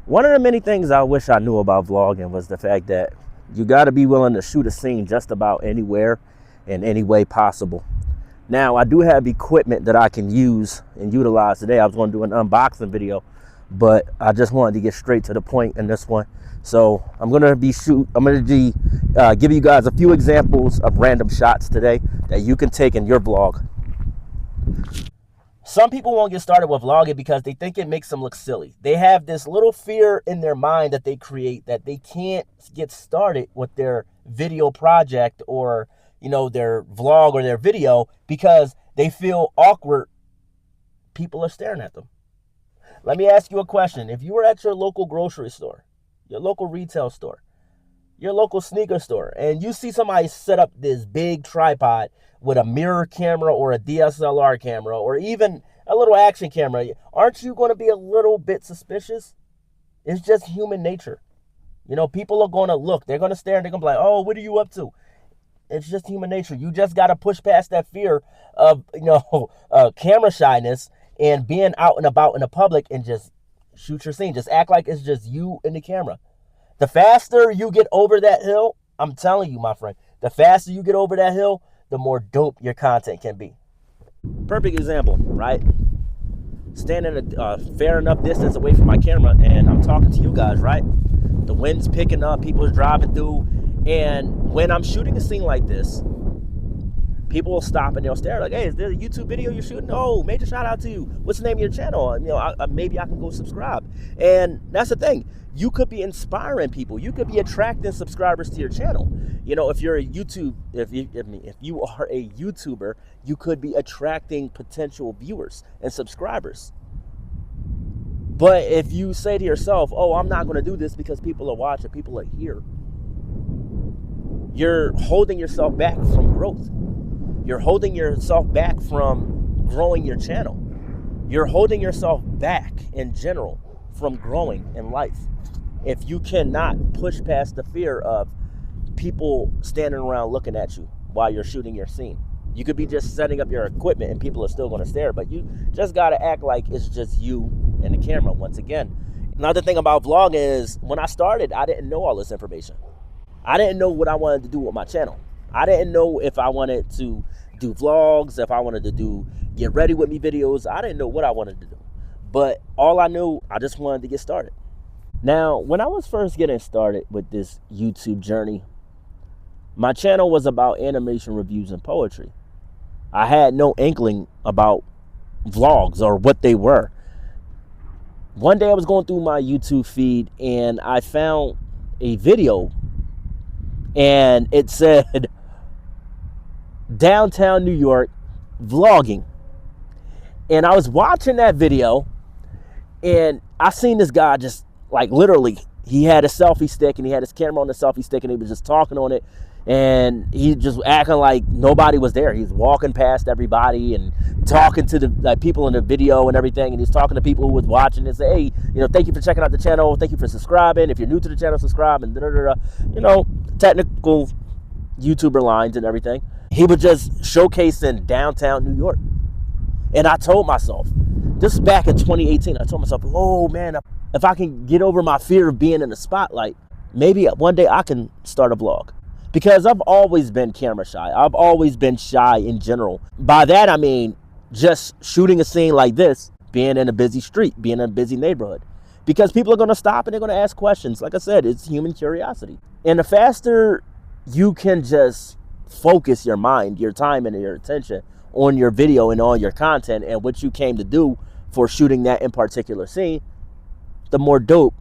One of the many things I wish I knew about vlogging was the fact that you got to be willing to shoot a scene just about anywhere in any way possible. Now, I do have equipment that I can use and utilize today. I was going to do an unboxing video, but I just wanted to get straight to the point in this one. So I'm going to be give you guys a few examples of random shots today that you can take in your vlog. Some people won't get started with vlogging because they think it makes them look silly. They have this little fear in their mind that they create that they can't get started with their video project or, you know, their vlog or their video because they feel awkward. People are staring at them. Let me ask you a question. If you were at your local grocery store, your local retail store, your local sneaker store, and you see somebody set up this big tripod with a mirror camera or a DSLR camera or even a little action camera, aren't you going to be a little bit suspicious? It's just human nature. You know, people are going to look. They're going to stare and they're going to be like, oh, what are you up to? It's just human nature. You just got to push past that fear of, camera shyness and being out and about in the public and just shoot your scene. Just act like it's just you and the camera. The faster you get over that hill, I'm telling you, my friend, the faster you get over that hill, the more dope your content can be. Perfect example, right? Standing a fair enough distance away from my camera and I'm talking to you guys, right? The wind's picking up, people are driving through, and when I'm shooting a scene like this, people will stop and they'll stare like, hey, is there a YouTube video you're shooting? Oh, major shout out to you. What's the name of your channel? Maybe I can go subscribe. And that's the thing. You could be inspiring people. You could be attracting subscribers to your channel. You know, if you're a if you are a YouTuber, you could be attracting potential viewers and subscribers. But if you say to yourself, oh, I'm not going to do this because people are watching, people are here, you're holding yourself back from growth. You're holding yourself back from growing your channel. You're holding yourself back in general from growing in life. If you cannot push past the fear of people standing around looking at you while you're shooting your scene. You could be just setting up your equipment and people are still going to stare, but you just got to act like it's just you and the camera once again. Another thing about vlogging is when I started, I didn't know all this information. I didn't know what I wanted to do with my channel. I didn't know if I wanted to do vlogs, if I wanted to do get ready with me videos. I didn't know what I wanted to do. But all I knew, I just wanted to get started. Now, when I was first getting started with this YouTube journey, my channel was about animation reviews and poetry. I had no inkling about vlogs or what they were. One day I was going through my YouTube feed and I found a video and it said downtown New York vlogging. And I was watching that video and I seen this guy just like literally, he had a selfie stick and he had his camera on the selfie stick and he was just talking on it. And he just acting like nobody was there. He's walking past everybody and talking to the people in the video and everything. And he's talking to people who was watching and say, hey, thank you for checking out the channel. Thank you for subscribing. If you're new to the channel, subscribe and technical YouTuber lines and everything. He was just showcasing downtown New York. And I told myself, this is back in 2018, I told myself, oh man, if I can get over my fear of being in the spotlight, maybe one day I can start a vlog. Because I've always been camera shy. I've always been shy in general. By that, I mean just shooting a scene like this, being in a busy street, being in a busy neighborhood. Because people are going to stop and they're going to ask questions. Like I said, it's human curiosity. And the faster you can just focus your mind, your time, and your attention on your video and on your content and what you came to do for shooting that in particular scene, the more dope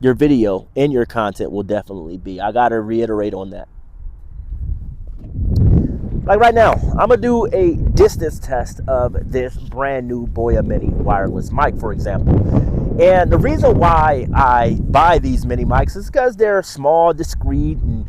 your video and your content will definitely be. I got to reiterate on that. Like right now, I'm going to do a distance test of this brand new Boya Mini wireless mic, for example. And the reason why I buy these mini mics is because they're small, discreet, and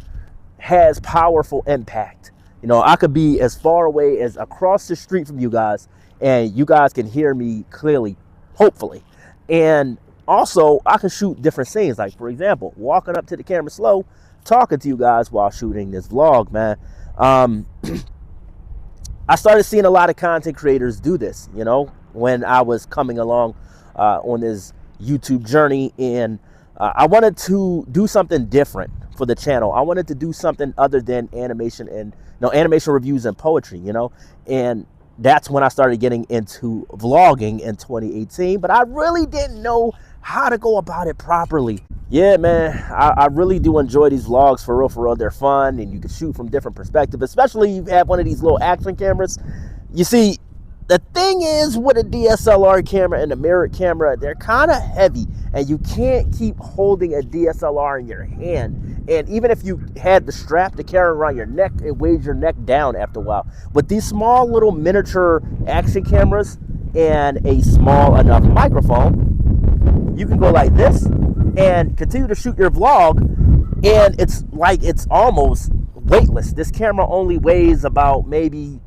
has powerful impact. I could be as far away as across the street from you guys, and you guys can hear me clearly, hopefully. And also, I can shoot different scenes. Like, for example, walking up to the camera slow, talking to you guys while shooting this vlog, man. I started seeing a lot of content creators do this, when I was coming along on this YouTube journey, and I wanted to do something different for the channel. I wanted to do something other than animation and animation reviews and poetry, and that's when I started getting into vlogging in 2018, but I really didn't know how to go about it properly. Yeah, man, I really do enjoy these vlogs, for real. They're fun, and you can shoot from different perspectives, especially if you have one of these little action cameras. You see, the thing is with a DSLR camera and a mirrored camera, they're kind of heavy, and you can't keep holding a DSLR in your hand. And even if you had the strap to carry around your neck, it weighs your neck down after a while. With these small little miniature action cameras and a small enough microphone, you can go like this and continue to shoot your vlog, and it's almost weightless. This camera only weighs about maybe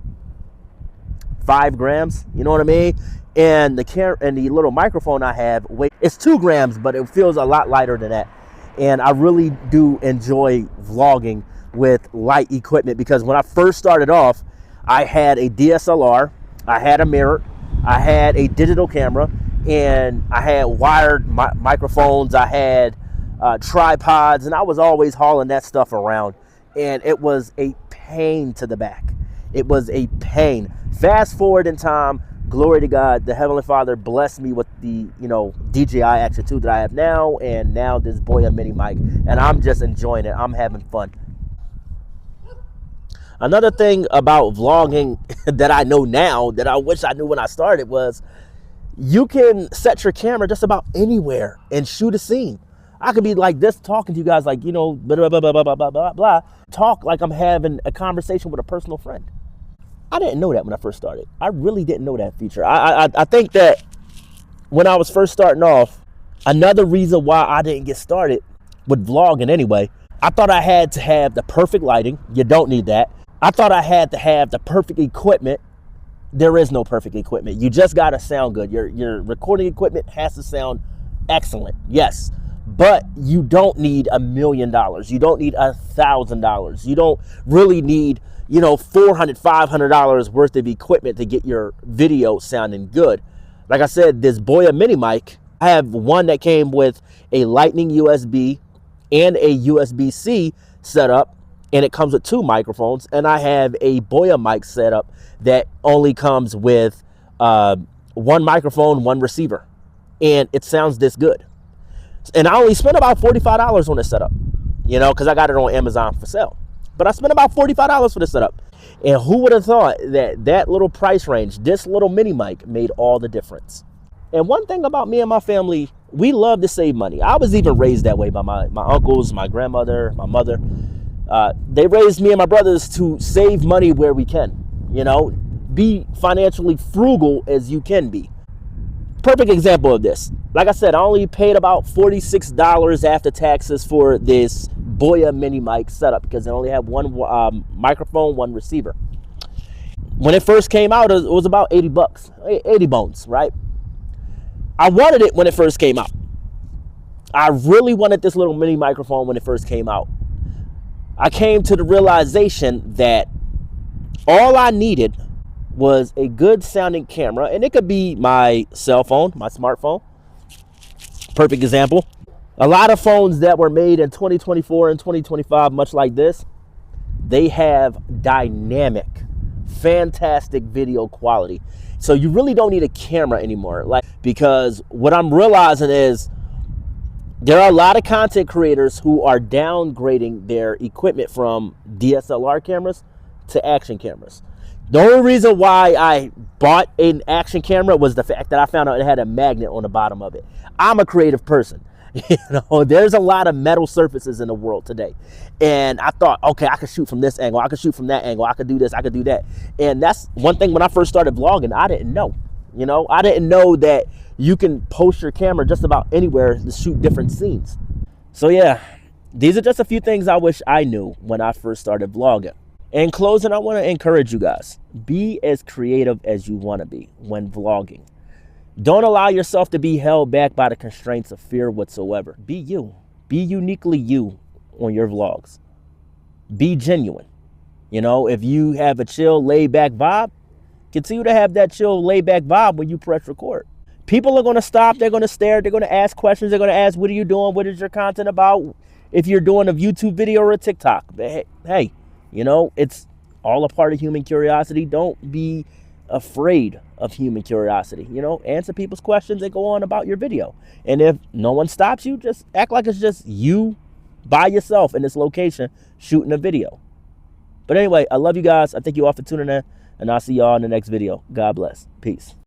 5 grams, you know what I mean? And the little microphone I have it's 2 grams, but it feels a lot lighter than that. And I really do enjoy vlogging with light equipment, because when I first started off, I had a DSLR, I had a mirror, I had a digital camera, and I had wired microphones, I had tripods, and I was always hauling that stuff around, and it was a pain to the back. It was a pain. Fast forward in time, glory to God, the Heavenly Father blessed me with the DJI Action 2 that I have now, and now this Boya mini mic, and I'm just enjoying it. I'm having fun. Another thing about vlogging that I know now that I wish I knew when I started was you can set your camera just about anywhere and shoot a scene. I could be like this talking to you guys, like, blah, blah, blah, blah, blah, blah, blah, blah. Talk like I'm having a conversation with a personal friend. I didn't know that when I first started. I really didn't know that feature. I think that when I was first starting off, another reason why I didn't get started with vlogging anyway, I thought I had to have the perfect lighting. You don't need that. I thought I had to have the perfect equipment. There is no perfect equipment. You just got to sound good. Your recording equipment has to sound excellent, yes. But you don't need $1 million. You don't need $1,000. You don't really need $400, $500 worth of equipment to get your video sounding good. Like I said, this Boya mini mic, I have one that came with a Lightning USB and a USB-C setup, and it comes with 2 microphones. And I have a Boya mic setup that only comes with 1 microphone, 1 receiver, and it sounds this good. And I only spent about $45 on this setup, because I got it on Amazon for sale. But I spent about $45 for this setup. And who would have thought that little price range, this little mini mic, made all the difference? And one thing about me and my family, we love to save money. I was even raised that way by my uncles, my grandmother, my mother. They raised me and my brothers to save money where we can, be financially frugal as you can be. Perfect example of this. Like I said, I only paid about $46 after taxes for this Boya mini mic setup, because it only had 1 microphone, 1 receiver. When it first came out, it was about 80 bucks, 80 bones, right? I wanted it when it first came out. I really wanted this little mini microphone when it first came out. I came to the realization that all I needed was a good sounding camera, and it could be my cell phone, my smartphone. Perfect example. A lot of phones that were made in 2024 and 2025, much like this, they have dynamic, fantastic video quality. So you really don't need a camera anymore. Because what I'm realizing is there are a lot of content creators who are downgrading their equipment from DSLR cameras to action cameras. The only reason why I bought an action camera was the fact that I found out it had a magnet on the bottom of it. I'm a creative person. There's a lot of metal surfaces in the world today. And I thought, okay, I could shoot from this angle. I could shoot from that angle. I could do this. I could do that. And that's one thing when I first started vlogging, I didn't know. I didn't know that you can post your camera just about anywhere to shoot different scenes. So yeah, these are just a few things I wish I knew when I first started vlogging. In closing, I want to encourage you guys, be as creative as you want to be when vlogging. Don't allow yourself to be held back by the constraints of fear whatsoever. Be you. Be uniquely you on your vlogs. Be genuine. If you have a chill, laid back vibe, continue to have that chill, laid back vibe when you press record. People are going to stop. They're going to stare. They're going to ask questions. They're going to ask, what are you doing? What is your content about? If you're doing a YouTube video or a TikTok. But hey, you know, it's all a part of human curiosity. Don't be afraid of human curiosity. You know, answer people's questions and go on about your video. And if no one stops you, just act like it's just you by yourself in this location shooting a video. But anyway, I love you guys. I thank you all for tuning in, and I'll see y'all in the next video. God bless. Peace.